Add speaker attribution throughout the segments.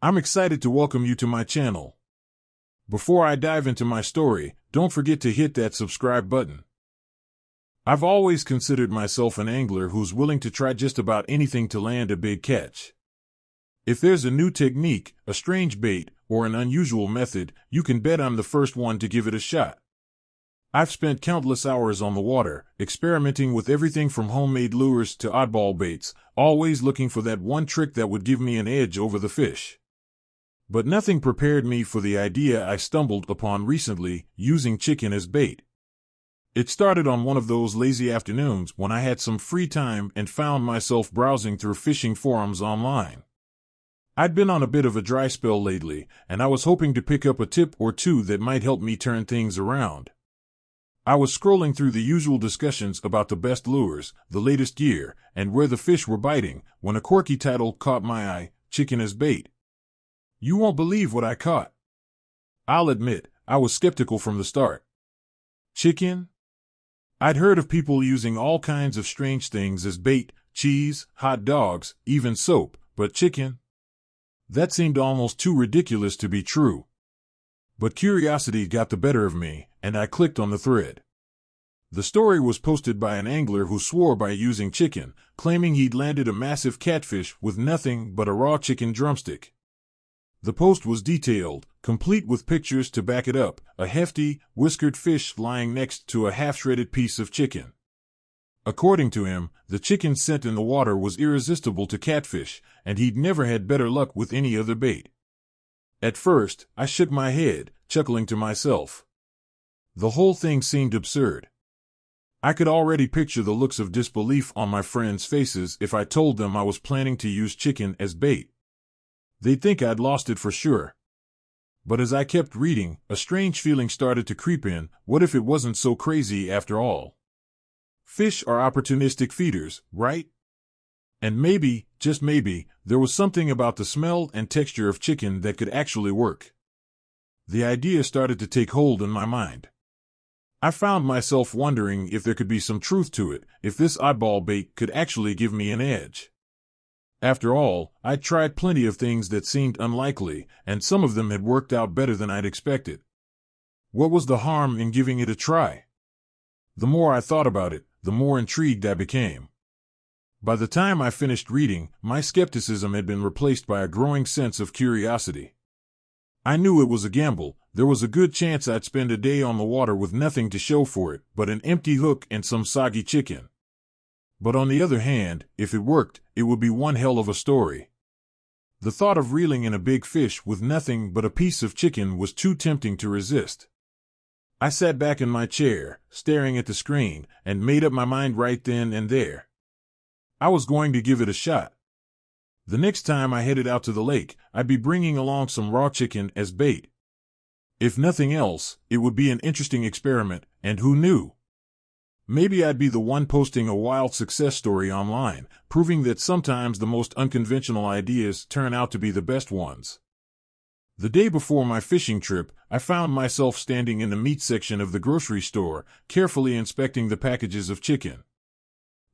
Speaker 1: I'm excited to welcome you to my channel. Before I dive into my story, don't forget to hit that subscribe button. I've always considered myself an angler who's willing to try just about anything to land a big catch. If there's a new technique, a strange bait, or an unusual method, you can bet I'm the first one to give it a shot. I've spent countless hours on the water, experimenting with everything from homemade lures to oddball baits, always looking for that one trick that would give me an edge over the fish. But nothing prepared me for the idea I stumbled upon recently, using chicken as bait. It started on one of those lazy afternoons when I had some free time and found myself browsing through fishing forums online. I'd been on a bit of a dry spell lately, and I was hoping to pick up a tip or two that might help me turn things around. I was scrolling through the usual discussions about the best lures, the latest gear, and where the fish were biting, when a quirky title caught my eye: Chicken as Bait. You won't believe what I caught. I'll admit, I was skeptical from the start. Chicken? I'd heard of people using all kinds of strange things as bait: cheese, hot dogs, even soap, but chicken? That seemed almost too ridiculous to be true. But curiosity got the better of me, and I clicked on the thread. The story was posted by an angler who swore by using chicken, claiming he'd landed a massive catfish with nothing but a raw chicken drumstick. The post was detailed, complete with pictures to back it up: a hefty, whiskered fish lying next to a half-shredded piece of chicken. According to him, the chicken's scent in the water was irresistible to catfish, and he'd never had better luck with any other bait. At first, I shook my head, chuckling to myself. The whole thing seemed absurd. I could already picture the looks of disbelief on my friends' faces if I told them I was planning to use chicken as bait. They'd think I'd lost it for sure. But as I kept reading, a strange feeling started to creep in. What if it wasn't so crazy after all? Fish are opportunistic feeders, right? And maybe, just maybe, there was something about the smell and texture of chicken that could actually work. The idea started to take hold in my mind. I found myself wondering if there could be some truth to it, if this oddball bait could actually give me an edge. After all, I'd tried plenty of things that seemed unlikely, and some of them had worked out better than I'd expected. What was the harm in giving it a try? The more I thought about it, the more intrigued I became. By the time I finished reading, my skepticism had been replaced by a growing sense of curiosity. I knew it was a gamble. There was a good chance I'd spend a day on the water with nothing to show for it but an empty hook and some soggy chicken. But on the other hand, if it worked, it would be one hell of a story. The thought of reeling in a big fish with nothing but a piece of chicken was too tempting to resist. I sat back in my chair, staring at the screen, and made up my mind right then and there. I was going to give it a shot. The next time I headed out to the lake, I'd be bringing along some raw chicken as bait. If nothing else, it would be an interesting experiment, and who knew? Maybe I'd be the one posting a wild success story online, proving that sometimes the most unconventional ideas turn out to be the best ones. The day before my fishing trip, I found myself standing in the meat section of the grocery store, carefully inspecting the packages of chicken.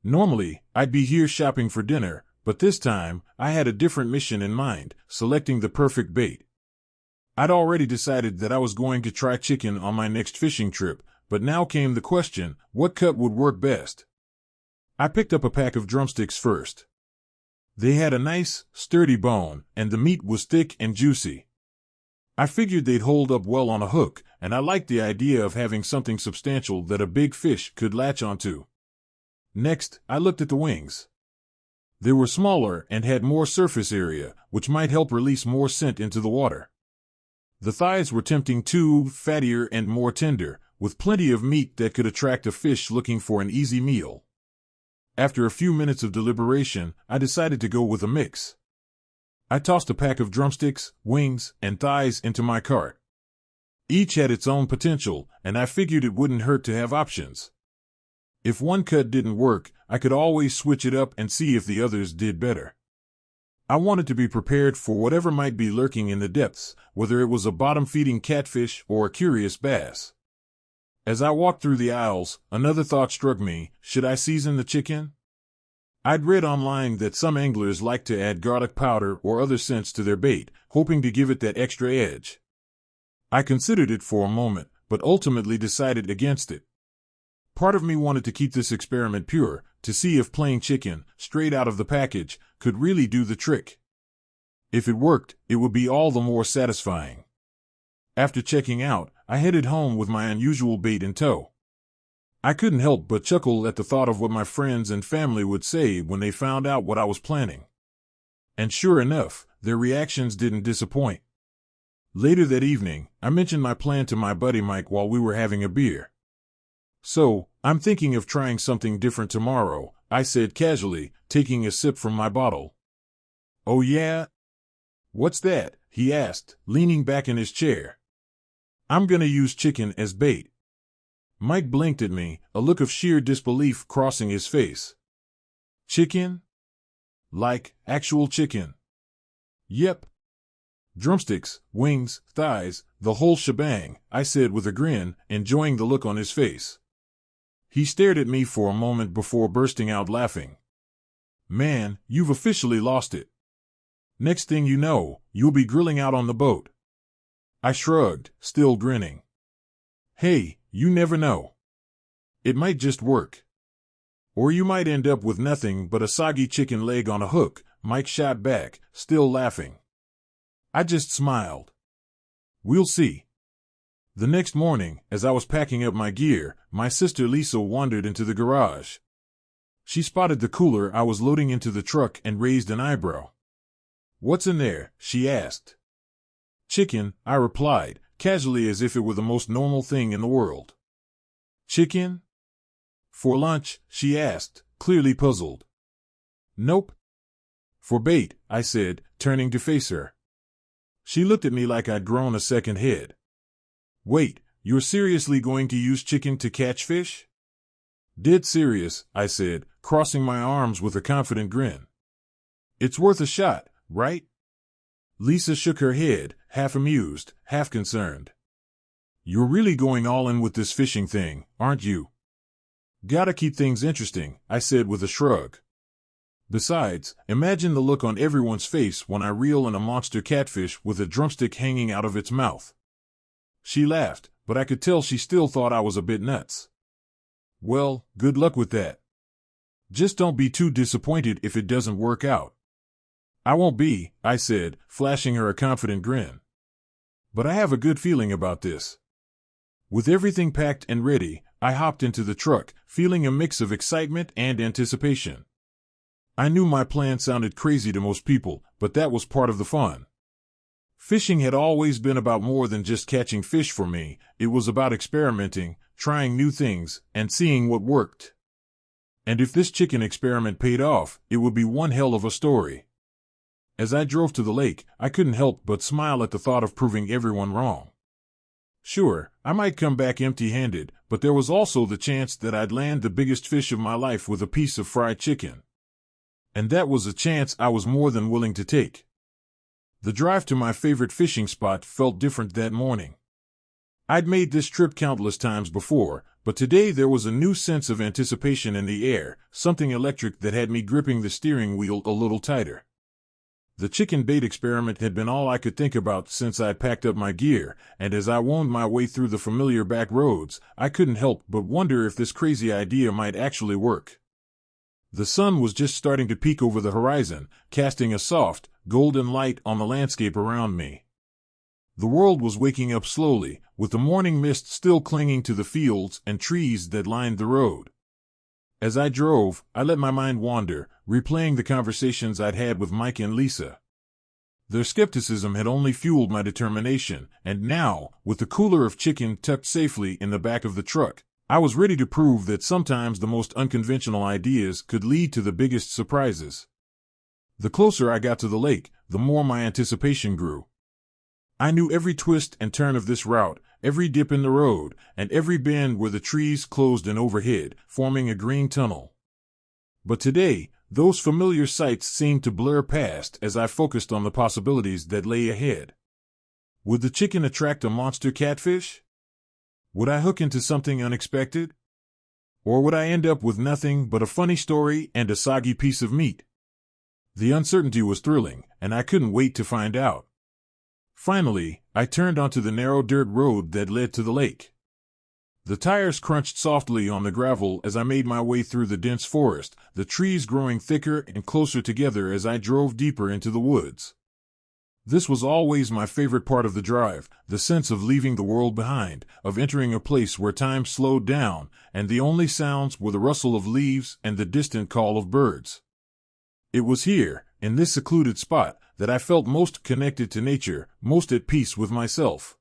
Speaker 1: Normally, I'd be here shopping for dinner, but this time, I had a different mission in mind: selecting the perfect bait. I'd already decided that I was going to try chicken on my next fishing trip, but now came the question: what cut would work best? I picked up a pack of drumsticks first. They had a nice, sturdy bone, and the meat was thick and juicy. I figured they'd hold up well on a hook, and I liked the idea of having something substantial that a big fish could latch onto. Next, I looked at the wings. They were smaller and had more surface area, which might help release more scent into the water. The thighs were tempting too, fattier and more tender, with plenty of meat that could attract a fish looking for an easy meal. After a few minutes of deliberation, I decided to go with a mix. I tossed a pack of drumsticks, wings, and thighs into my cart. Each had its own potential, and I figured it wouldn't hurt to have options. If one cut didn't work, I could always switch it up and see if the others did better. I wanted to be prepared for whatever might be lurking in the depths, whether it was a bottom-feeding catfish or a curious bass. As I walked through the aisles, another thought struck me: should I season the chicken? I'd read online that some anglers like to add garlic powder or other scents to their bait, hoping to give it that extra edge. I considered it for a moment, but ultimately decided against it. Part of me wanted to keep this experiment pure, to see if plain chicken, straight out of the package, could really do the trick. If it worked, it would be all the more satisfying. After checking out, I headed home with my unusual bait in tow. I couldn't help but chuckle at the thought of what my friends and family would say when they found out what I was planning. And sure enough, their reactions didn't disappoint. Later that evening, I mentioned my plan to my buddy Mike while we were having a beer. "So, I'm thinking of trying something different tomorrow," I said casually, taking a sip from my bottle. "Oh yeah? What's that?" he asked, leaning back in his chair. "I'm gonna use chicken as bait." Mike blinked at me, a look of sheer disbelief crossing his face. "Chicken? Like actual chicken?" "Yep. Drumsticks, wings, thighs, the whole shebang," I said with a grin, enjoying the look on his face. He stared at me for a moment before bursting out laughing. "Man, you've officially lost it. Next thing you know, you'll be grilling out on the boat." I shrugged, still grinning. "Hey, you never know. It might just work. Or you might end up with nothing but a soggy chicken leg on a hook," Mike shot back, still laughing. I just smiled. "We'll see." The next morning, as I was packing up my gear, my sister Lisa wandered into the garage. She spotted the cooler I was loading into the truck and raised an eyebrow. "What's in there?" she asked. "Chicken," I replied, casually as if it were the most normal thing in the world. "Chicken? For lunch?" she asked, clearly puzzled. "Nope. For bait," I said, turning to face her. She looked at me like I'd grown a second head. "Wait, you're seriously going to use chicken to catch fish?" "Dead serious," I said, crossing my arms with a confident grin. "It's worth a shot, right?" Lisa shook her head, half amused, half concerned. "You're really going all in with this fishing thing, aren't you?" "Gotta keep things interesting," I said with a shrug. "Besides, imagine the look on everyone's face when I reel in a monster catfish with a drumstick hanging out of its mouth." She laughed, but I could tell she still thought I was a bit nuts. "Well, good luck with that. Just don't be too disappointed if it doesn't work out." "I won't be," I said, flashing her a confident grin. "But I have a good feeling about this." With everything packed and ready, I hopped into the truck, feeling a mix of excitement and anticipation. I knew my plan sounded crazy to most people, but that was part of the fun. Fishing had always been about more than just catching fish for me. It was about experimenting, trying new things, and seeing what worked. And if this chicken experiment paid off, it would be one hell of a story. As I drove to the lake, I couldn't help but smile at the thought of proving everyone wrong. Sure, I might come back empty-handed, but there was also the chance that I'd land the biggest fish of my life with a piece of fried chicken. And that was a chance I was more than willing to take. The drive to my favorite fishing spot felt different that morning. I'd made this trip countless times before, but today there was a new sense of anticipation in the air, something electric that had me gripping the steering wheel a little tighter. The chicken bait experiment had been all I could think about since I'd packed up my gear, and as I wound my way through the familiar back roads, I couldn't help but wonder if this crazy idea might actually work. The sun was just starting to peek over the horizon, casting a soft, golden light on the landscape around me. The world was waking up slowly, with the morning mist still clinging to the fields and trees that lined the road. As I drove, I let my mind wander, replaying the conversations I'd had with Mike and Lisa. Their skepticism had only fueled my determination, and now, with the cooler of chicken tucked safely in the back of the truck, I was ready to prove that sometimes the most unconventional ideas could lead to the biggest surprises. The closer I got to the lake, the more my anticipation grew. I knew every twist and turn of this route, every dip in the road, and every bend where the trees closed in overhead, forming a green tunnel. But today, those familiar sights seemed to blur past as I focused on the possibilities that lay ahead. Would the chicken attract a monster catfish? Would I hook into something unexpected? Or would I end up with nothing but a funny story and a soggy piece of meat? The uncertainty was thrilling, and I couldn't wait to find out. Finally, I turned onto the narrow dirt road that led to the lake. The tires crunched softly on the gravel as I made my way through the dense forest, the trees growing thicker and closer together as I drove deeper into the woods. This was always my favorite part of the drive, the sense of leaving the world behind, of entering a place where time slowed down, and the only sounds were the rustle of leaves and the distant call of birds. It was here, in this secluded spot, that I felt most connected to nature, most at peace with myself.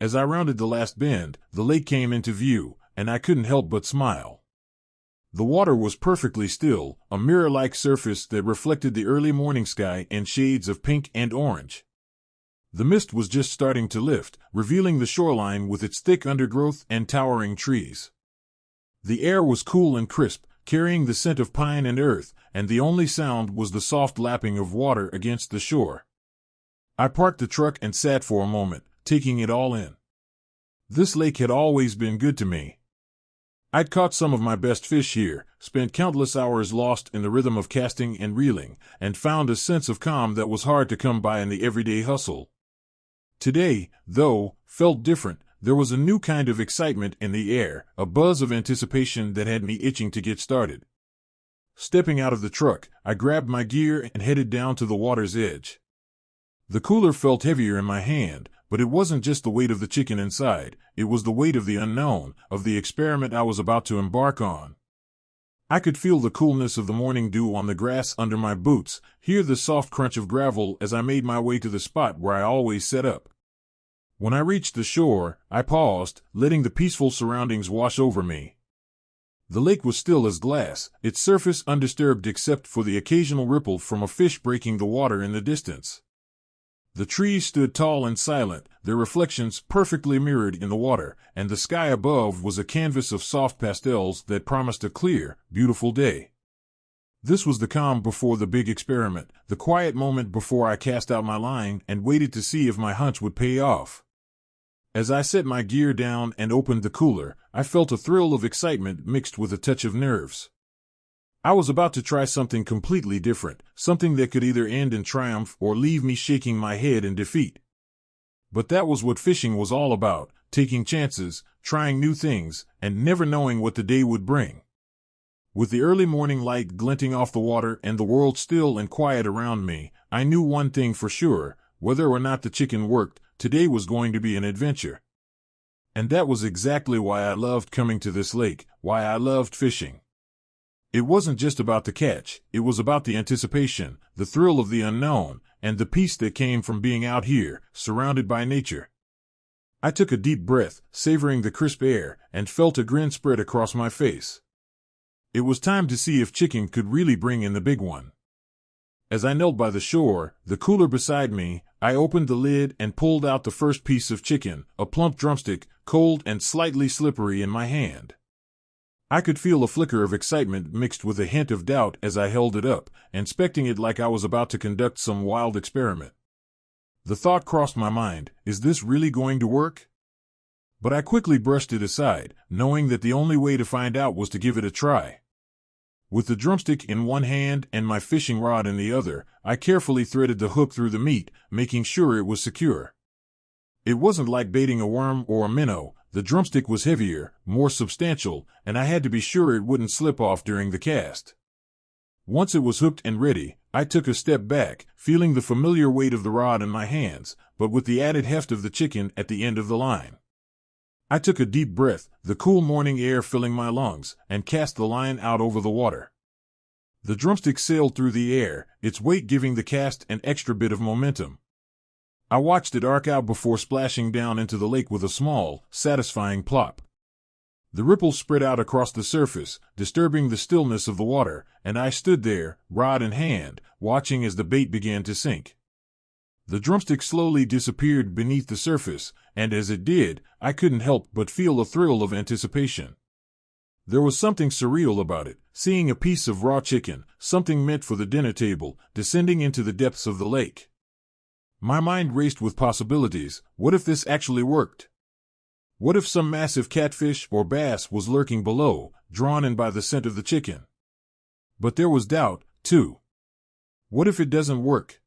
Speaker 1: As I rounded the last bend, the lake came into view, and I couldn't help but smile. The water was perfectly still, a mirror-like surface that reflected the early morning sky in shades of pink and orange. The mist was just starting to lift, revealing the shoreline with its thick undergrowth and towering trees. The air was cool and crisp, carrying the scent of pine and earth, and the only sound was the soft lapping of water against the shore. I parked the truck and sat for a moment, taking it all in. This lake had always been good to me. I'd caught some of my best fish here, spent countless hours lost in the rhythm of casting and reeling, and found a sense of calm that was hard to come by in the everyday hustle. Today, though, felt different. There was a new kind of excitement in the air, a buzz of anticipation that had me itching to get started. Stepping out of the truck, I grabbed my gear and headed down to the water's edge. The cooler felt heavier in my hand, but it wasn't just the weight of the chicken inside, it was the weight of the unknown, of the experiment I was about to embark on. I could feel the coolness of the morning dew on the grass under my boots, hear the soft crunch of gravel as I made my way to the spot where I always set up. When I reached the shore, I paused, letting the peaceful surroundings wash over me. The lake was still as glass, its surface undisturbed except for the occasional ripple from a fish breaking the water in the distance. The trees stood tall and silent, their reflections perfectly mirrored in the water, and the sky above was a canvas of soft pastels that promised a clear, beautiful day. This was the calm before the big experiment, the quiet moment before I cast out my line and waited to see if my hunch would pay off. As I set my gear down and opened the cooler, I felt a thrill of excitement mixed with a touch of nerves. I was about to try something completely different, something that could either end in triumph or leave me shaking my head in defeat. But that was what fishing was all about, taking chances, trying new things, and never knowing what the day would bring. With the early morning light glinting off the water and the world still and quiet around me, I knew one thing for sure: whether or not the chicken worked, today was going to be an adventure. And that was exactly why I loved coming to this lake, why I loved fishing. It wasn't just about the catch, it was about the anticipation, the thrill of the unknown, and the peace that came from being out here, surrounded by nature. I took a deep breath, savoring the crisp air, and felt a grin spread across my face. It was time to see if chicken could really bring in the big one. As I knelt by the shore, the cooler beside me, I opened the lid and pulled out the first piece of chicken, a plump drumstick, cold and slightly slippery in my hand. I could feel a flicker of excitement mixed with a hint of doubt as I held it up, inspecting it like I was about to conduct some wild experiment. The thought crossed my mind, is this really going to work? But I quickly brushed it aside, knowing that the only way to find out was to give it a try. With the drumstick in one hand and my fishing rod in the other, I carefully threaded the hook through the meat, making sure it was secure. It wasn't like baiting a worm or a minnow. The drumstick was heavier, more substantial, and I had to be sure it wouldn't slip off during the cast. Once it was hooked and ready, I took a step back, feeling the familiar weight of the rod in my hands, but with the added heft of the chicken at the end of the line. I took a deep breath, the cool morning air filling my lungs, and cast the line out over the water. The drumstick sailed through the air, its weight giving the cast an extra bit of momentum. I watched it arc out before splashing down into the lake with a small, satisfying plop. The ripples spread out across the surface, disturbing the stillness of the water, and I stood there, rod in hand, watching as the bait began to sink. The drumstick slowly disappeared beneath the surface, and as it did, I couldn't help but feel a thrill of anticipation. There was something surreal about it, seeing a piece of raw chicken, something meant for the dinner table, descending into the depths of the lake. My mind raced with possibilities. What if this actually worked? What if some massive catfish or bass was lurking below, drawn in by the scent of the chicken? But there was doubt, too. What if it doesn't work?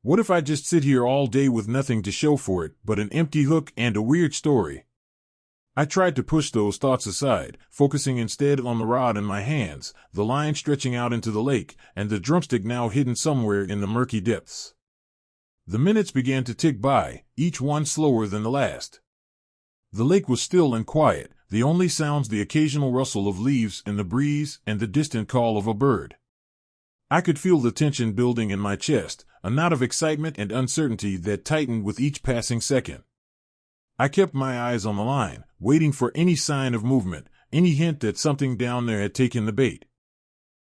Speaker 1: What if I just sit here all day with nothing to show for it but an empty hook and a weird story? I tried to push those thoughts aside, focusing instead on the rod in my hands, the line stretching out into the lake, and the drumstick now hidden somewhere in the murky depths. The minutes began to tick by, each one slower than the last. The lake was still and quiet, the only sounds the occasional rustle of leaves in the breeze and the distant call of a bird. I could feel the tension building in my chest, a knot of excitement and uncertainty that tightened with each passing second. I kept my eyes on the line, waiting for any sign of movement, any hint that something down there had taken the bait.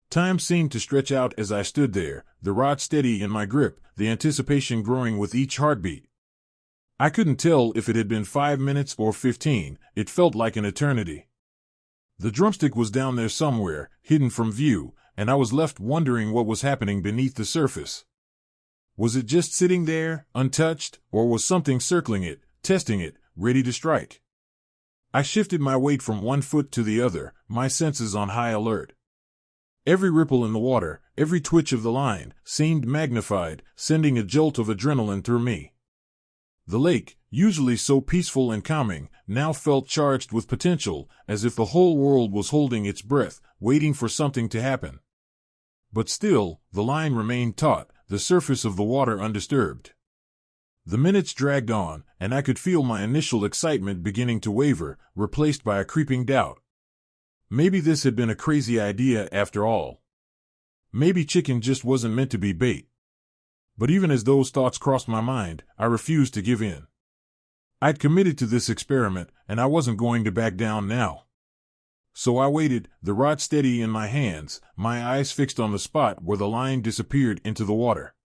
Speaker 1: Time seemed to stretch out as I stood there, the rod steady in my grip, the anticipation growing with each heartbeat. I couldn't tell if it had been 5 minutes or 15, it felt like an eternity. The drumstick was down there somewhere, hidden from view, and I was left wondering what was happening beneath the surface. Was it just sitting there, untouched, or was something circling it, testing it, ready to strike? I shifted my weight from one foot to the other, my senses on high alert. Every ripple in the water, every twitch of the line, seemed magnified, sending a jolt of adrenaline through me. The lake, usually so peaceful and calming, now felt charged with potential, as if the whole world was holding its breath, waiting for something to happen. But still, the line remained taut, the surface of the water undisturbed. The minutes dragged on, and I could feel my initial excitement beginning to waver, replaced by a creeping doubt. Maybe this had been a crazy idea after all. Maybe chicken just wasn't meant to be bait. But even as those thoughts crossed my mind, I refused to give in. I'd committed to this experiment, and I wasn't going to back down now. So I waited, the rod steady in my hands, my eyes fixed on the spot where the line disappeared into the water.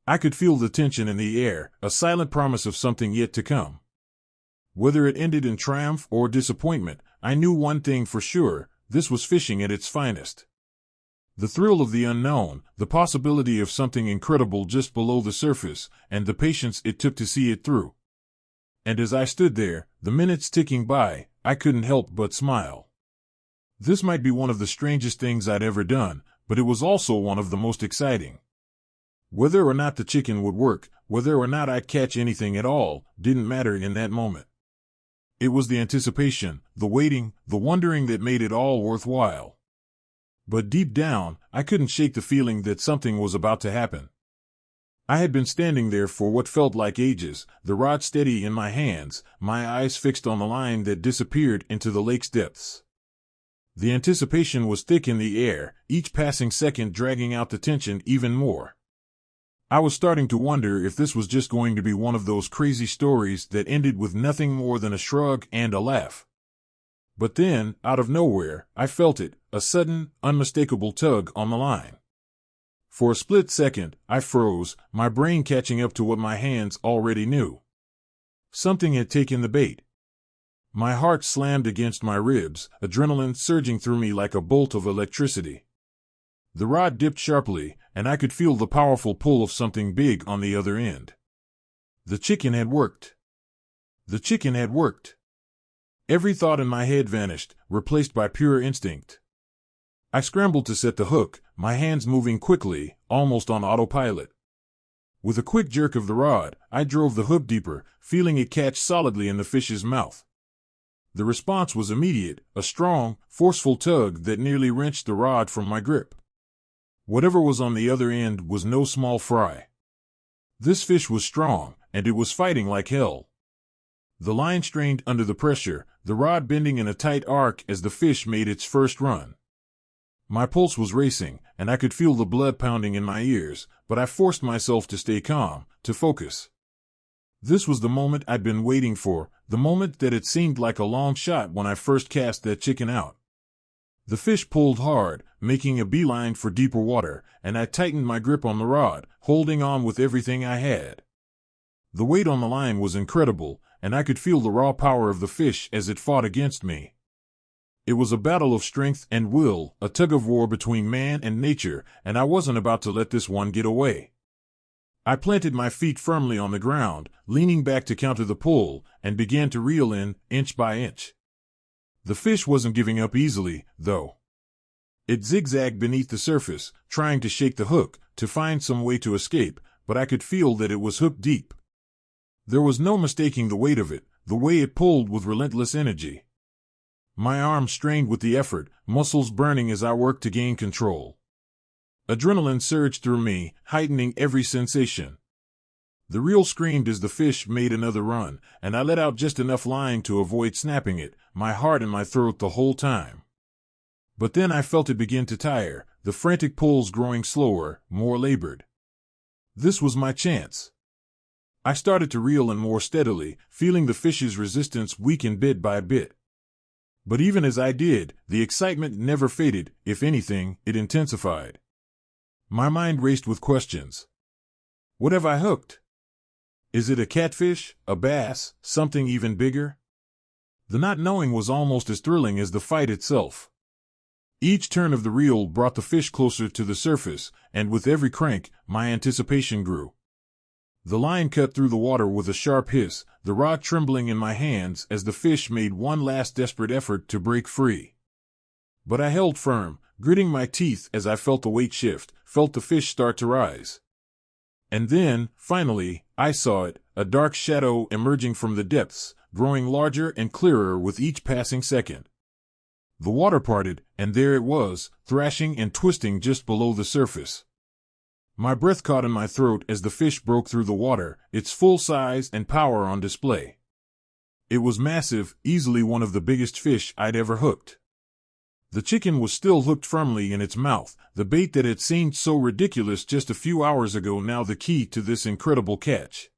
Speaker 1: I could feel the tension in the air, a silent promise of something yet to come. Whether it ended in triumph or disappointment, I knew one thing for sure, this was fishing at its finest. The thrill of the unknown, the possibility of something incredible just below the surface, and the patience it took to see it through. And as I stood there, the minutes ticking by, I couldn't help but smile. This might be one of the strangest things I'd ever done, but it was also one of the most exciting. Whether or not the chicken would work, whether or not I'd catch anything at all, didn't matter in that moment. It was the anticipation, the waiting, the wondering that made it all worthwhile. But deep down, I couldn't shake the feeling that something was about to happen. I had been standing there for what felt like ages, the rod steady in my hands, my eyes fixed on the line that disappeared into the lake's depths. The anticipation was thick in the air, each passing second dragging out the tension even more. I was starting to wonder if this was just going to be one of those crazy stories that ended with nothing more than a shrug and a laugh. But then, out of nowhere, I felt it, a sudden, unmistakable tug on the line. For a split second, I froze, my brain catching up to what my hands already knew. Something had taken the bait. My heart slammed against my ribs, adrenaline surging through me like a bolt of electricity. The rod dipped sharply, and I could feel the powerful pull of something big on the other end. The chicken had worked. The chicken had worked. Every thought in my head vanished, replaced by pure instinct. I scrambled to set the hook, my hands moving quickly, almost on autopilot. With a quick jerk of the rod, I drove the hook deeper, feeling it catch solidly in the fish's mouth. The response was immediate, a strong, forceful tug that nearly wrenched the rod from my grip. Whatever was on the other end was no small fry. This fish was strong, and it was fighting like hell. The line strained under the pressure, the rod bending in a tight arc as the fish made its first run. My pulse was racing, and I could feel the blood pounding in my ears, but I forced myself to stay calm, to focus. This was the moment I'd been waiting for, the moment that it seemed like a long shot when I first cast that chicken out. The fish pulled hard, making a beeline for deeper water, and I tightened my grip on the rod, holding on with everything I had. The weight on the line was incredible, and I could feel the raw power of the fish as it fought against me. It was a battle of strength and will, a tug-of-war between man and nature, and I wasn't about to let this one get away. I planted my feet firmly on the ground, leaning back to counter the pull, and began to reel in, inch by inch. The fish wasn't giving up easily, though. It zigzagged beneath the surface, trying to shake the hook, to find some way to escape, but I could feel that it was hooked deep. There was no mistaking the weight of it, the way it pulled with relentless energy. My arms strained with the effort, muscles burning as I worked to gain control. Adrenaline surged through me, heightening every sensation. The reel screamed as the fish made another run, and I let out just enough line to avoid snapping it, my heart in my throat the whole time. But then I felt it begin to tire, the frantic pulls growing slower, more labored. This was my chance. I started to reel in more steadily, feeling the fish's resistance weaken bit by bit. But even as I did, the excitement never faded. If anything, it intensified. My mind raced with questions. What have I hooked? Is it a catfish, a bass, something even bigger? The not knowing was almost as thrilling as the fight itself. Each turn of the reel brought the fish closer to the surface, and with every crank, my anticipation grew. The line cut through the water with a sharp hiss, the rod trembling in my hands as the fish made one last desperate effort to break free. But I held firm, gritting my teeth as I felt the weight shift, felt the fish start to rise. And then, finally, I saw it, a dark shadow emerging from the depths, growing larger and clearer with each passing second. The water parted, and there it was, thrashing and twisting just below the surface. My breath caught in my throat as the fish broke through the water, its full size and power on display. It was massive, easily one of the biggest fish I'd ever hooked. The chicken was still hooked firmly in its mouth, the bait that had seemed so ridiculous just a few hours ago now the key to this incredible catch.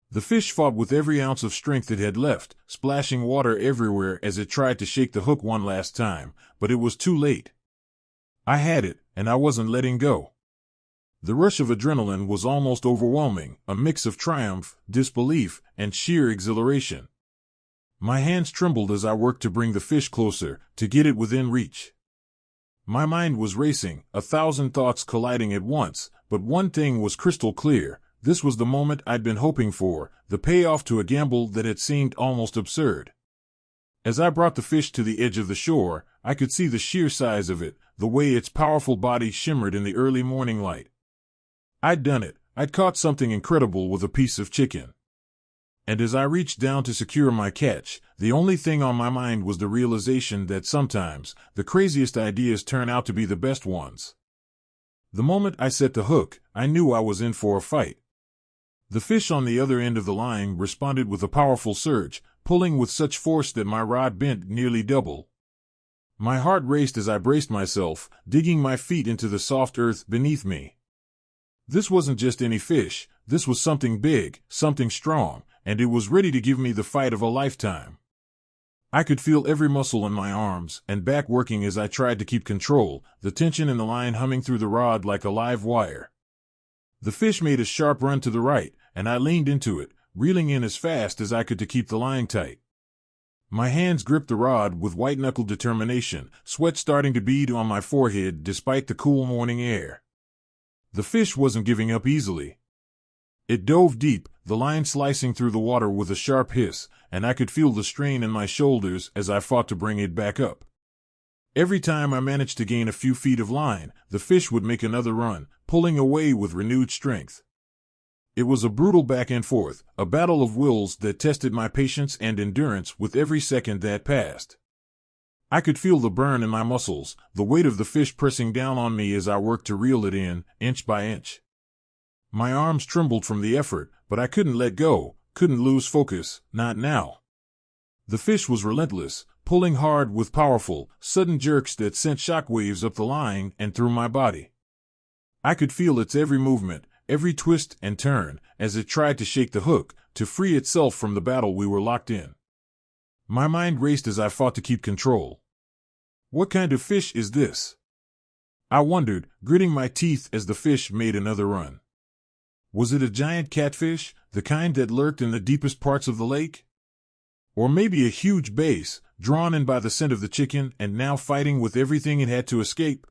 Speaker 1: The fish fought with every ounce of strength it had left, splashing water everywhere as it tried to shake the hook one last time, but it was too late. I had it, and I wasn't letting go. The rush of adrenaline was almost overwhelming, a mix of triumph, disbelief, and sheer exhilaration. My hands trembled as I worked to bring the fish closer, to get it within reach. My mind was racing, 1,000 thoughts colliding at once, but one thing was crystal clear. This was the moment I'd been hoping for, the payoff to a gamble that had seemed almost absurd. As I brought the fish to the edge of the shore, I could see the sheer size of it, the way its powerful body shimmered in the early morning light. I'd done it. I'd caught something incredible with a piece of chicken. And as I reached down to secure my catch, the only thing on my mind was the realization that sometimes the craziest ideas turn out to be the best ones. The moment I set the hook, I knew I was in for a fight. The fish on the other end of the line responded with a powerful surge, pulling with such force that my rod bent nearly double. My heart raced as I braced myself, digging my feet into the soft earth beneath me. This wasn't just any fish, this was something big, something strong, and it was ready to give me the fight of a lifetime. I could feel every muscle in my arms and back working as I tried to keep control, the tension in the line humming through the rod like a live wire. The fish made a sharp run to the right, and I leaned into it, reeling in as fast as I could to keep the line tight. My hands gripped the rod with white-knuckled determination, sweat starting to bead on my forehead despite the cool morning air. The fish wasn't giving up easily. It dove deep, the line slicing through the water with a sharp hiss, and I could feel the strain in my shoulders as I fought to bring it back up. Every time I managed to gain a few feet of line, the fish would make another run, pulling away with renewed strength. It was a brutal back and forth, a battle of wills that tested my patience and endurance with every second that passed. I could feel the burn in my muscles, the weight of the fish pressing down on me as I worked to reel it in, inch by inch. My arms trembled from the effort, but I couldn't let go, couldn't lose focus, not now. The fish was relentless, pulling hard with powerful, sudden jerks that sent shockwaves up the line and through my body. I could feel its every movement, every twist and turn, as it tried to shake the hook, to free itself from the battle we were locked in. My mind raced as I fought to keep control. What kind of fish is this? I wondered, gritting my teeth as the fish made another run. Was it a giant catfish, the kind that lurked in the deepest parts of the lake? Or maybe a huge bass, drawn in by the scent of the chicken and now fighting with everything it had to escape?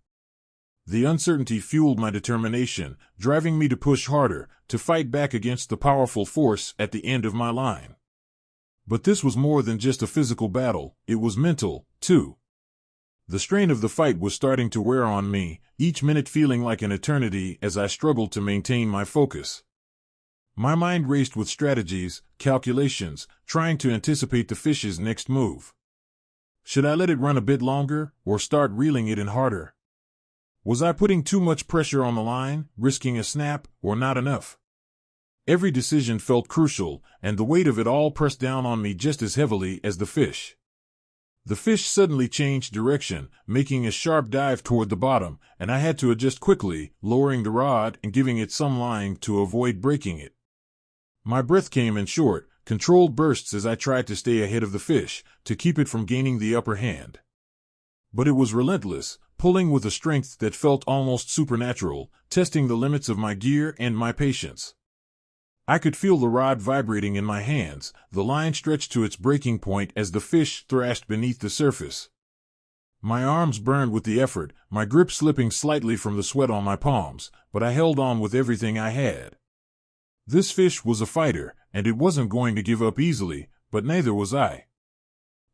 Speaker 1: The uncertainty fueled my determination, driving me to push harder, to fight back against the powerful force at the end of my line. But this was more than just a physical battle, it was mental, too. The strain of the fight was starting to wear on me, each minute feeling like an eternity as I struggled to maintain my focus. My mind raced with strategies, calculations, trying to anticipate the fish's next move. Should I let it run a bit longer, or start reeling it in harder? Was I putting too much pressure on the line, risking a snap, or not enough? Every decision felt crucial, and the weight of it all pressed down on me just as heavily as the fish. The fish suddenly changed direction, making a sharp dive toward the bottom, and I had to adjust quickly, lowering the rod and giving it some line to avoid breaking it. My breath came in short, controlled bursts as I tried to stay ahead of the fish, to keep it from gaining the upper hand. But it was relentless, pulling with a strength that felt almost supernatural, testing the limits of my gear and my patience. I could feel the rod vibrating in my hands, the line stretched to its breaking point as the fish thrashed beneath the surface. My arms burned with the effort, my grip slipping slightly from the sweat on my palms, but I held on with everything I had. This fish was a fighter, and it wasn't going to give up easily, but neither was I.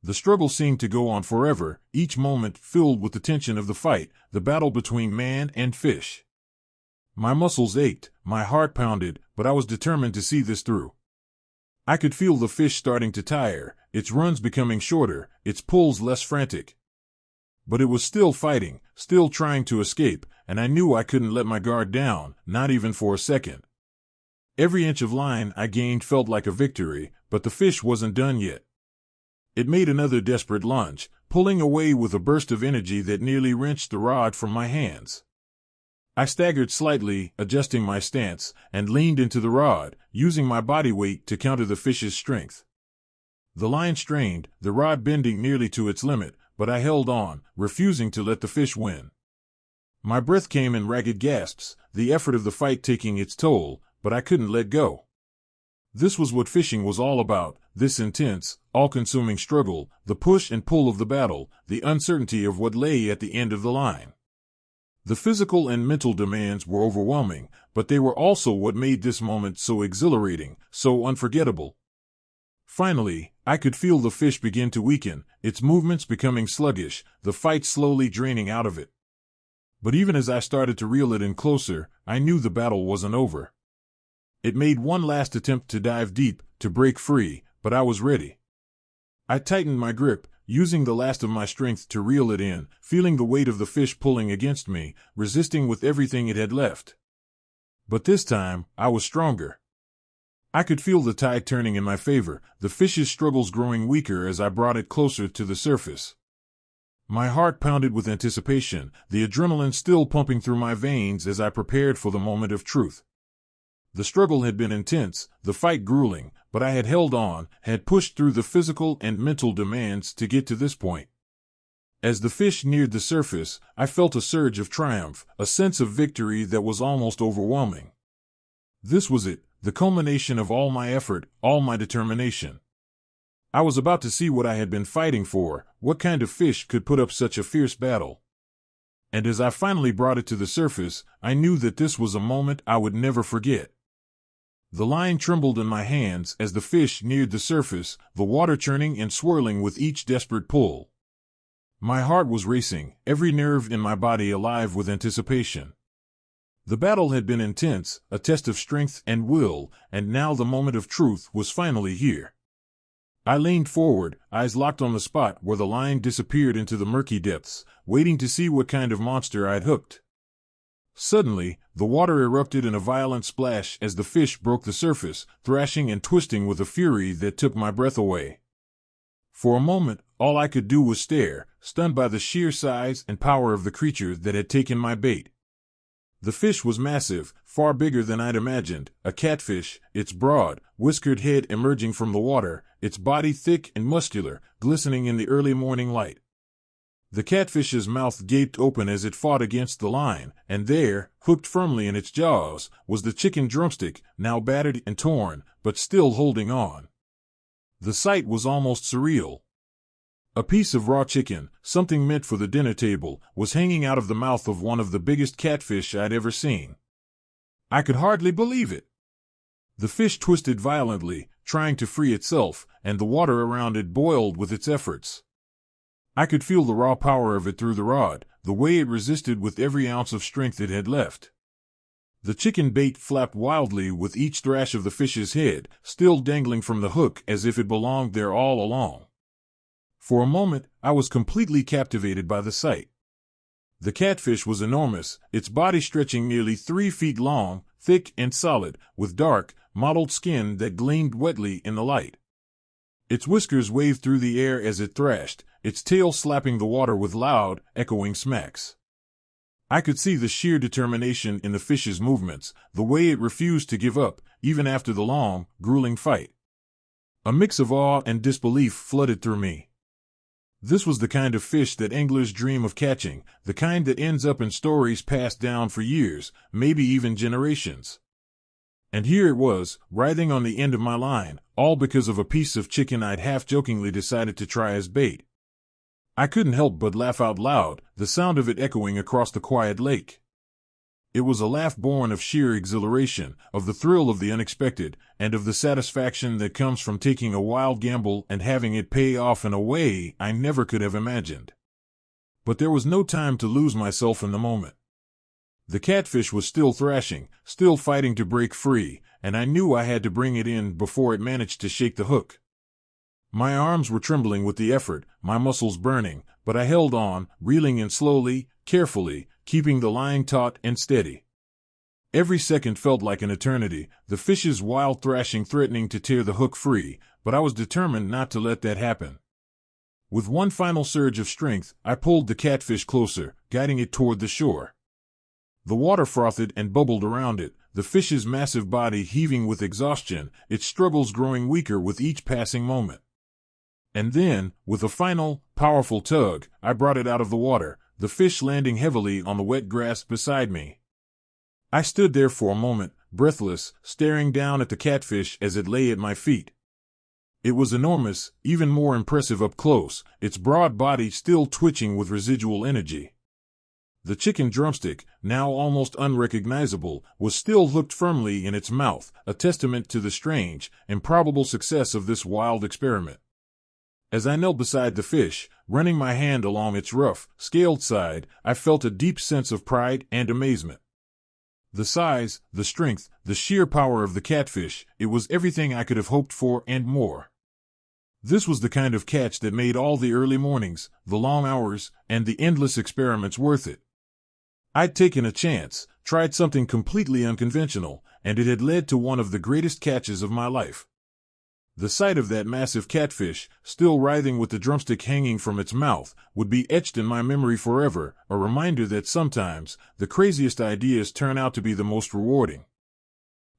Speaker 1: The struggle seemed to go on forever, each moment filled with the tension of the fight, the battle between man and fish. My muscles ached, my heart pounded, but I was determined to see this through. I could feel the fish starting to tire, its runs becoming shorter, its pulls less frantic. But it was still fighting, still trying to escape, and I knew I couldn't let my guard down, not even for a second. Every inch of line I gained felt like a victory, but the fish wasn't done yet. It made another desperate lunge, pulling away with a burst of energy that nearly wrenched the rod from my hands. I staggered slightly, adjusting my stance, and leaned into the rod, using my body weight to counter the fish's strength. The line strained, the rod bending nearly to its limit, but I held on, refusing to let the fish win. My breath came in ragged gasps, the effort of the fight taking its toll, but I couldn't let go. This was what fishing was all about, this intense, all-consuming struggle, the push and pull of the battle, the uncertainty of what lay at the end of the line. The physical and mental demands were overwhelming, but they were also what made this moment so exhilarating, so unforgettable. Finally, I could feel the fish begin to weaken, its movements becoming sluggish, the fight slowly draining out of it. But even as I started to reel it in closer, I knew the battle wasn't over. It made one last attempt to dive deep, to break free, but I was ready. I tightened my grip, using the last of my strength to reel it in, feeling the weight of the fish pulling against me, resisting with everything it had left. But this time, I was stronger. I could feel the tide turning in my favor, the fish's struggles growing weaker as I brought it closer to the surface. My heart pounded with anticipation, the adrenaline still pumping through my veins as I prepared for the moment of truth. The struggle had been intense, the fight grueling, but I had held on, had pushed through the physical and mental demands to get to this point. As the fish neared the surface, I felt a surge of triumph, a sense of victory that was almost overwhelming. This was it, the culmination of all my effort, all my determination. I was about to see what I had been fighting for, what kind of fish could put up such a fierce battle. And as I finally brought it to the surface, I knew that this was a moment I would never forget. The line trembled in my hands as the fish neared the surface, the water churning and swirling with each desperate pull. My heart was racing, every nerve in my body alive with anticipation. The battle had been intense, a test of strength and will, and now the moment of truth was finally here. I leaned forward, eyes locked on the spot where the line disappeared into the murky depths, waiting to see what kind of monster I'd hooked. Suddenly, the water erupted in a violent splash as the fish broke the surface, thrashing and twisting with a fury that took my breath away. For a moment, all I could do was stare, stunned by the sheer size and power of the creature that had taken my bait. The fish was massive, far bigger than I'd imagined, a catfish, its broad, whiskered head emerging from the water, its body thick and muscular, glistening in the early morning light. The catfish's mouth gaped open as it fought against the line, and there, hooked firmly in its jaws, was the chicken drumstick, now battered and torn, but still holding on. The sight was almost surreal. A piece of raw chicken, something meant for the dinner table, was hanging out of the mouth of one of the biggest catfish I'd ever seen. I could hardly believe it. The fish twisted violently, trying to free itself, and the water around it boiled with its efforts. I could feel the raw power of it through the rod, the way it resisted with every ounce of strength it had left. The chicken bait flapped wildly with each thrash of the fish's head, still dangling from the hook as if it belonged there all along. For a moment, I was completely captivated by the sight. The catfish was enormous, its body stretching nearly 3 feet long, thick and solid, with dark, mottled skin that gleamed wetly in the light. Its whiskers waved through the air as it thrashed, its tail slapping the water with loud, echoing smacks. I could see the sheer determination in the fish's movements, the way it refused to give up, even after the long, grueling fight. A mix of awe and disbelief flooded through me. This was the kind of fish that anglers dream of catching, the kind that ends up in stories passed down for years, maybe even generations. And here it was, writhing on the end of my line, all because of a piece of chicken I'd half-jokingly decided to try as bait. I couldn't help but laugh out loud, the sound of it echoing across the quiet lake. It was a laugh born of sheer exhilaration, of the thrill of the unexpected, and of the satisfaction that comes from taking a wild gamble and having it pay off in a way I never could have imagined. But there was no time to lose myself in the moment. The catfish was still thrashing, still fighting to break free, and I knew I had to bring it in before it managed to shake the hook. My arms were trembling with the effort, my muscles burning, but I held on, reeling in slowly, carefully, keeping the line taut and steady. Every second felt like an eternity, the fish's wild thrashing threatening to tear the hook free, but I was determined not to let that happen. With one final surge of strength, I pulled the catfish closer, guiding it toward the shore. The water frothed and bubbled around it, the fish's massive body heaving with exhaustion, its struggles growing weaker with each passing moment. And then, with a final, powerful tug, I brought it out of the water, the fish landing heavily on the wet grass beside me. I stood there for a moment, breathless, staring down at the catfish as it lay at my feet. It was enormous, even more impressive up close, its broad body still twitching with residual energy. The chicken drumstick, now almost unrecognizable, was still hooked firmly in its mouth, a testament to the strange, improbable success of this wild experiment. As I knelt beside the fish, running my hand along its rough, scaled side, I felt a deep sense of pride and amazement. The size, the strength, the sheer power of the catfish, it was everything I could have hoped for and more. This was the kind of catch that made all the early mornings, the long hours, and the endless experiments worth it. I'd taken a chance, tried something completely unconventional, and it had led to one of the greatest catches of my life. The sight of that massive catfish, still writhing with the drumstick hanging from its mouth, would be etched in my memory forever, a reminder that sometimes, the craziest ideas turn out to be the most rewarding.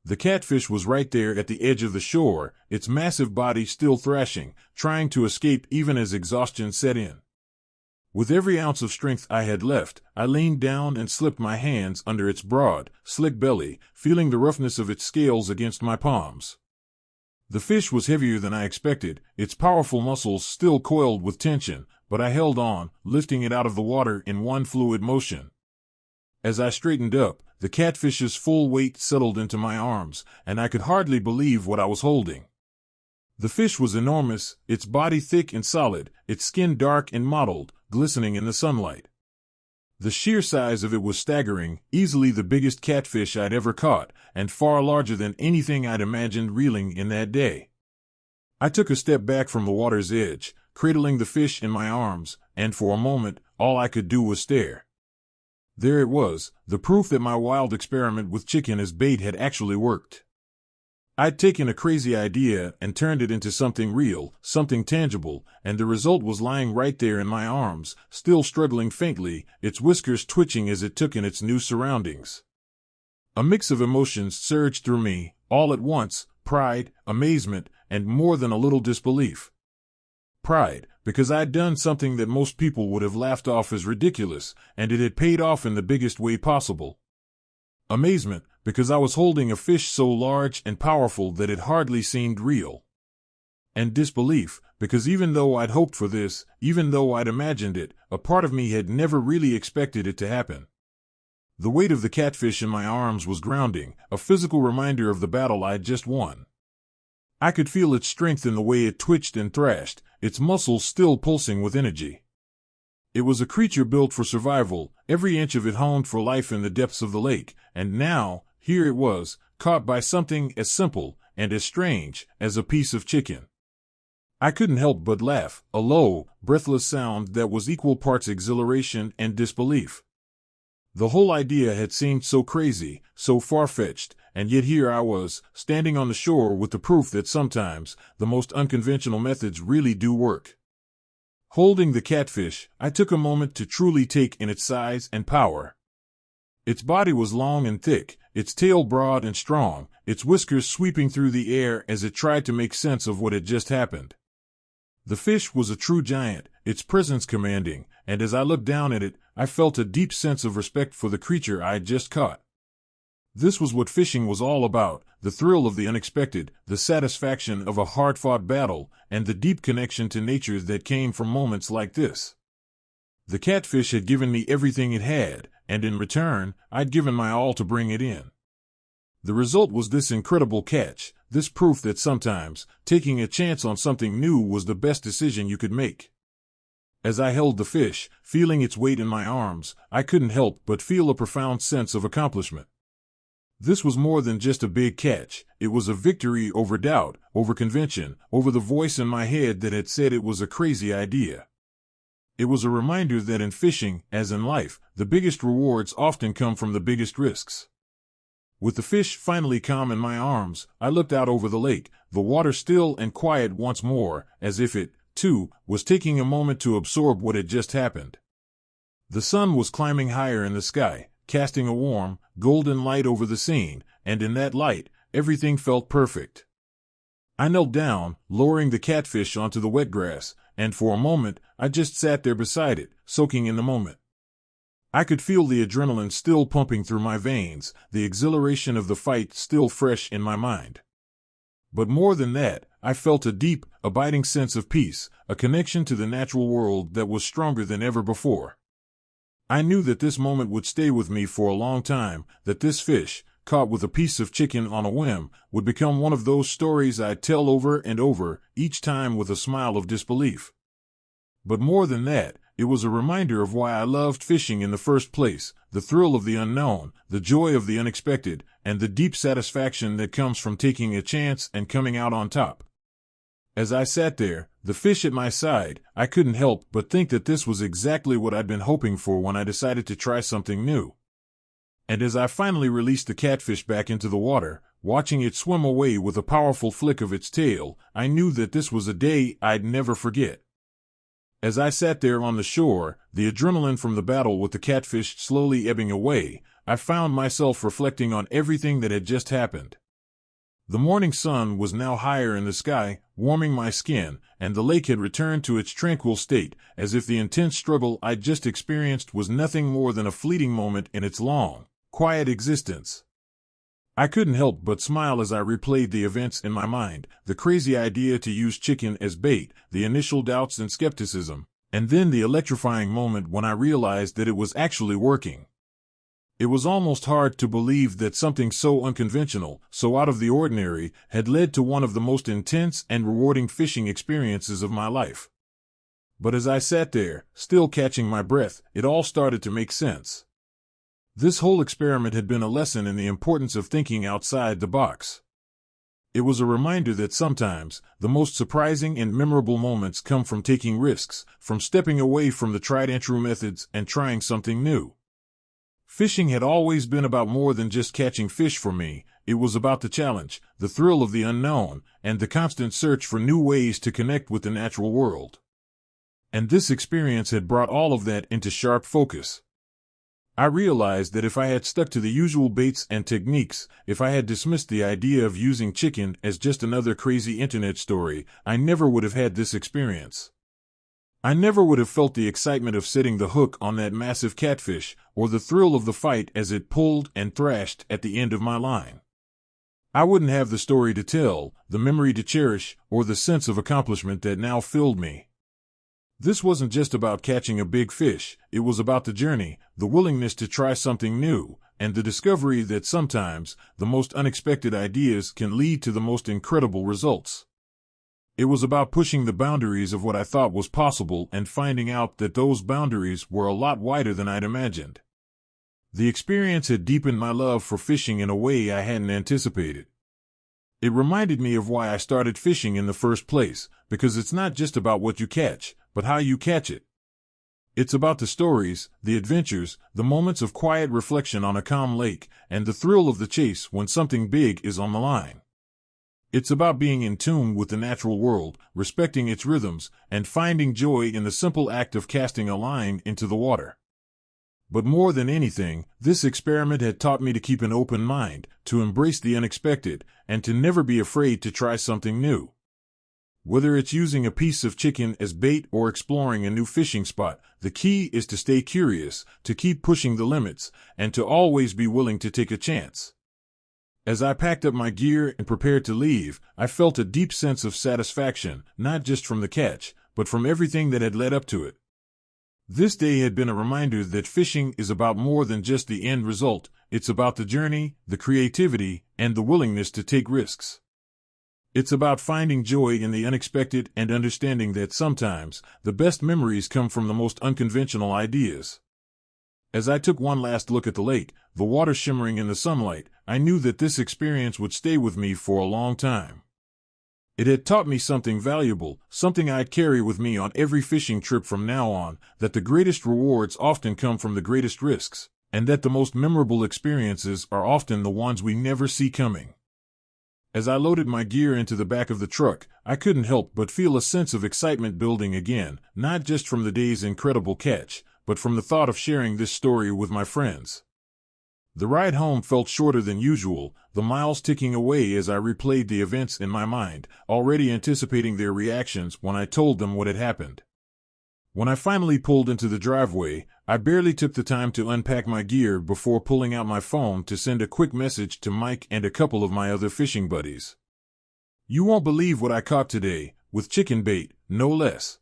Speaker 1: The catfish was right there at the edge of the shore, its massive body still thrashing, trying to escape even as exhaustion set in. With every ounce of strength I had left, I leaned down and slipped my hands under its broad, slick belly, feeling the roughness of its scales against my palms. The fish was heavier than I expected, its powerful muscles still coiled with tension, but I held on, lifting it out of the water in one fluid motion. As I straightened up, the catfish's full weight settled into my arms, and I could hardly believe what I was holding. The fish was enormous, its body thick and solid, its skin dark and mottled, glistening in the sunlight. The sheer size of it was staggering, easily the biggest catfish I'd ever caught, and far larger than anything I'd imagined reeling in that day. I took a step back from the water's edge, cradling the fish in my arms, and for a moment, all I could do was stare. There it was, the proof that my wild experiment with chicken as bait had actually worked. I'd taken a crazy idea and turned it into something real, something tangible, and the result was lying right there in my arms, still struggling faintly, its whiskers twitching as it took in its new surroundings. A mix of emotions surged through me, all at once, pride, amazement, and more than a little disbelief. Pride, because I'd done something that most people would have laughed off as ridiculous, and it had paid off in the biggest way possible. Amazement, because I was holding a fish so large and powerful that it hardly seemed real. and disbelief, because even though I'd hoped for this, even though I'd imagined it, a part of me had never really expected it to happen. The weight of the catfish in my arms was grounding, a physical reminder of the battle I'd just won. I could feel its strength in the way it twitched and thrashed, its muscles still pulsing with energy. It was a creature built for survival, every inch of it honed for life in the depths of the lake, and now, here it was, caught by something as simple and as strange as a piece of chicken. I couldn't help but laugh, a low, breathless sound that was equal parts exhilaration and disbelief. The whole idea had seemed so crazy, so far-fetched, and yet here I was, standing on the shore with the proof that sometimes the most unconventional methods really do work. Holding the catfish, I took a moment to truly take in its size and power. Its body was long and thick, its tail broad and strong, its whiskers sweeping through the air as it tried to make sense of what had just happened. The fish was a true giant, its presence commanding, and as I looked down at it, I felt a deep sense of respect for the creature I had just caught. This was what fishing was all about, the thrill of the unexpected, the satisfaction of a hard-fought battle, and the deep connection to nature that came from moments like this. The catfish had given me everything it had, and in return, I'd given my all to bring it in. The result was this incredible catch, this proof that sometimes, taking a chance on something new was the best decision you could make. As I held the fish, feeling its weight in my arms, I couldn't help but feel a profound sense of accomplishment. This was more than just a big catch, it was a victory over doubt, over convention, over the voice in my head that had said it was a crazy idea. It was a reminder that in fishing, as in life, the biggest rewards often come from the biggest risks. With the fish finally calm in my arms, I looked out over the lake, the water still and quiet once more, as if it, too, was taking a moment to absorb what had just happened. The sun was climbing higher in the sky, casting a warm, golden light over the scene, and in that light, everything felt perfect. I knelt down, lowering the catfish onto the wet grass, and for a moment, I just sat there beside it, soaking in the moment. I could feel the adrenaline still pumping through my veins, the exhilaration of the fight still fresh in my mind. But more than that, I felt a deep, abiding sense of peace, a connection to the natural world that was stronger than ever before. I knew that this moment would stay with me for a long time, that this fish, caught with a piece of chicken on a whim, would become one of those stories I'd tell over and over, each time with a smile of disbelief. But more than that, it was a reminder of why I loved fishing in the first place, the thrill of the unknown, the joy of the unexpected, and the deep satisfaction that comes from taking a chance and coming out on top. As I sat there, the fish at my side, I couldn't help but think that this was exactly what I'd been hoping for when I decided to try something new. And as I finally released the catfish back into the water, watching it swim away with a powerful flick of its tail, I knew that this was a day I'd never forget. As I sat there on the shore, the adrenaline from the battle with the catfish slowly ebbing away, I found myself reflecting on everything that had just happened. The morning sun was now higher in the sky, warming my skin, and the lake had returned to its tranquil state, as if the intense struggle I'd just experienced was nothing more than a fleeting moment in its long, quiet existence. I couldn't help but smile as I replayed the events in my mind, the crazy idea to use chicken as bait, the initial doubts and skepticism, and then the electrifying moment when I realized that it was actually working. It was almost hard to believe that something so unconventional, so out of the ordinary, had led to one of the most intense and rewarding fishing experiences of my life. But as I sat there, still catching my breath, it all started to make sense. This whole experiment had been a lesson in the importance of thinking outside the box. It was a reminder that sometimes, the most surprising and memorable moments come from taking risks, from stepping away from the tried-and-true methods and trying something new. Fishing had always been about more than just catching fish for me. It was about the challenge, the thrill of the unknown, and the constant search for new ways to connect with the natural world. And this experience had brought all of that into sharp focus. I realized that if I had stuck to the usual baits and techniques, if I had dismissed the idea of using chicken as just another crazy internet story, I never would have had this experience. I never would have felt the excitement of setting the hook on that massive catfish, or the thrill of the fight as it pulled and thrashed at the end of my line. I wouldn't have the story to tell, the memory to cherish, or the sense of accomplishment that now filled me. This wasn't just about catching a big fish, it was about the journey, the willingness to try something new, and the discovery that sometimes the most unexpected ideas can lead to the most incredible results. It was about pushing the boundaries of what I thought was possible and finding out that those boundaries were a lot wider than I'd imagined. The experience had deepened my love for fishing in a way I hadn't anticipated. It reminded me of why I started fishing in the first place, because it's not just about what you catch, but how you catch it. It's about the stories, the adventures, the moments of quiet reflection on a calm lake, and the thrill of the chase when something big is on the line. It's about being in tune with the natural world, respecting its rhythms, and finding joy in the simple act of casting a line into the water. But more than anything, this experiment had taught me to keep an open mind, to embrace the unexpected, and to never be afraid to try something new. Whether it's using a piece of chicken as bait or exploring a new fishing spot, the key is to stay curious, to keep pushing the limits, and to always be willing to take a chance. As I packed up my gear and prepared to leave, I felt a deep sense of satisfaction, not just from the catch, but from everything that had led up to it. This day had been a reminder that fishing is about more than just the end result. It's about the journey, the creativity, and the willingness to take risks. It's about finding joy in the unexpected and understanding that sometimes the best memories come from the most unconventional ideas. As I took one last look at the lake, the water shimmering in the sunlight, I knew that this experience would stay with me for a long time. It had taught me something valuable, something I'd carry with me on every fishing trip from now on, that the greatest rewards often come from the greatest risks, and that the most memorable experiences are often the ones we never see coming. As I loaded my gear into the back of the truck, I couldn't help but feel a sense of excitement building again, not just from the day's incredible catch, but from the thought of sharing this story with my friends. The ride home felt shorter than usual, the miles ticking away as I replayed the events in my mind, already anticipating their reactions when I told them what had happened. When I finally pulled into the driveway, I barely took the time to unpack my gear before pulling out my phone to send a quick message to Mike and a couple of my other fishing buddies. "You won't believe what I caught today, with chicken bait, no less.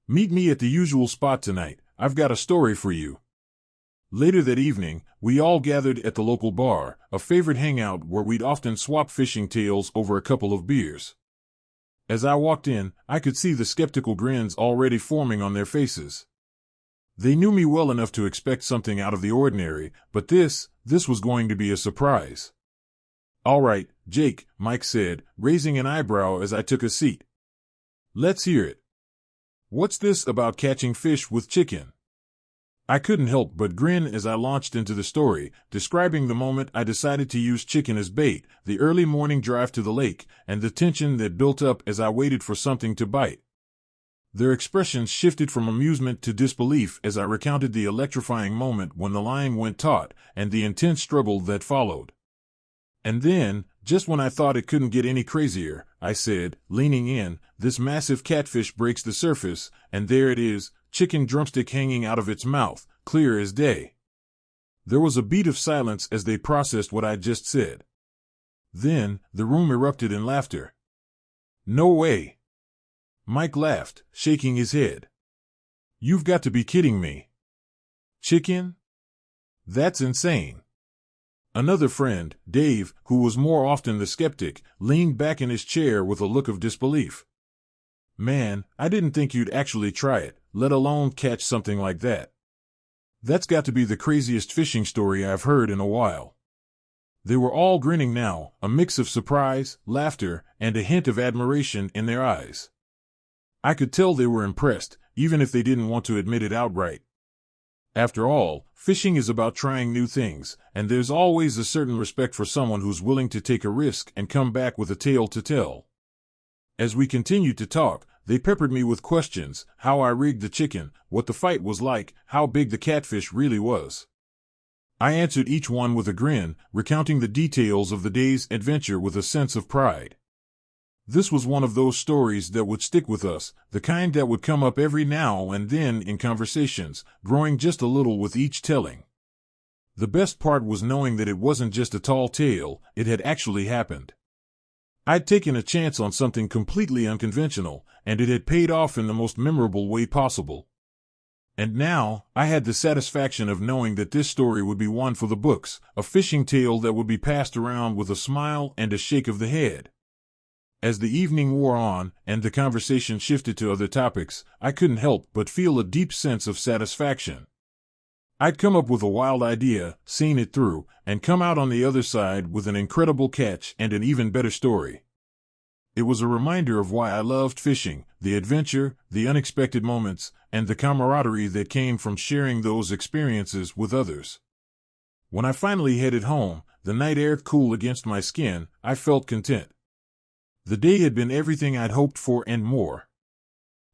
Speaker 1: Meet me at the usual spot tonight, I've got a story for you." Later that evening, we all gathered at the local bar, a favorite hangout where we'd often swap fishing tales over a couple of beers. As I walked in, I could see the skeptical grins already forming on their faces. They knew me well enough to expect something out of the ordinary, but this was going to be a surprise. "All right, Jake," Mike said, raising an eyebrow as I took a seat. "Let's hear it. What's this about catching fish with chicken?" I couldn't help but grin as I launched into the story, describing the moment I decided to use chicken as bait, the early morning drive to the lake, and the tension that built up as I waited for something to bite. Their expressions shifted from amusement to disbelief as I recounted the electrifying moment when the line went taut, and the intense struggle that followed. "And then, just when I thought it couldn't get any crazier," I said, leaning in, "this massive catfish breaks the surface, and there it is, chicken drumstick hanging out of its mouth, clear as day." There was a beat of silence as they processed what I'd just said. Then, the room erupted in laughter. "No way." Mike laughed, shaking his head. "You've got to be kidding me. Chicken? That's insane." Another friend, Dave, who was more often the skeptic, leaned back in his chair with a look of disbelief. "Man, I didn't think you'd actually try it, let alone catch something like that. That's got to be the craziest fishing story I've heard in a while." They were all grinning now, a mix of surprise, laughter, and a hint of admiration in their eyes. I could tell they were impressed, even if they didn't want to admit it outright. After all, fishing is about trying new things, and there's always a certain respect for someone who's willing to take a risk and come back with a tale to tell. As we continued to talk, they peppered me with questions: how I rigged the chicken, what the fight was like, how big the catfish really was. I answered each one with a grin, recounting the details of the day's adventure with a sense of pride. This was one of those stories that would stick with us, the kind that would come up every now and then in conversations, growing just a little with each telling. The best part was knowing that it wasn't just a tall tale, it had actually happened. I'd taken a chance on something completely unconventional, and it had paid off in the most memorable way possible. And now, I had the satisfaction of knowing that this story would be one for the books, a fishing tale that would be passed around with a smile and a shake of the head. As the evening wore on, and the conversation shifted to other topics, I couldn't help but feel a deep sense of satisfaction. I'd come up with a wild idea, seen it through, and come out on the other side with an incredible catch and an even better story. It was a reminder of why I loved fishing, the adventure, the unexpected moments, and the camaraderie that came from sharing those experiences with others. When I finally headed home, the night air cool against my skin, I felt content. The day had been everything I'd hoped for and more.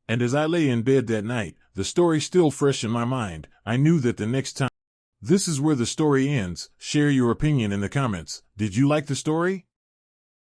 Speaker 1: And as I lay in bed that night, the story still fresh in my mind, I knew that the next time. This is where the story ends. Share your opinion in the comments. Did you like the story?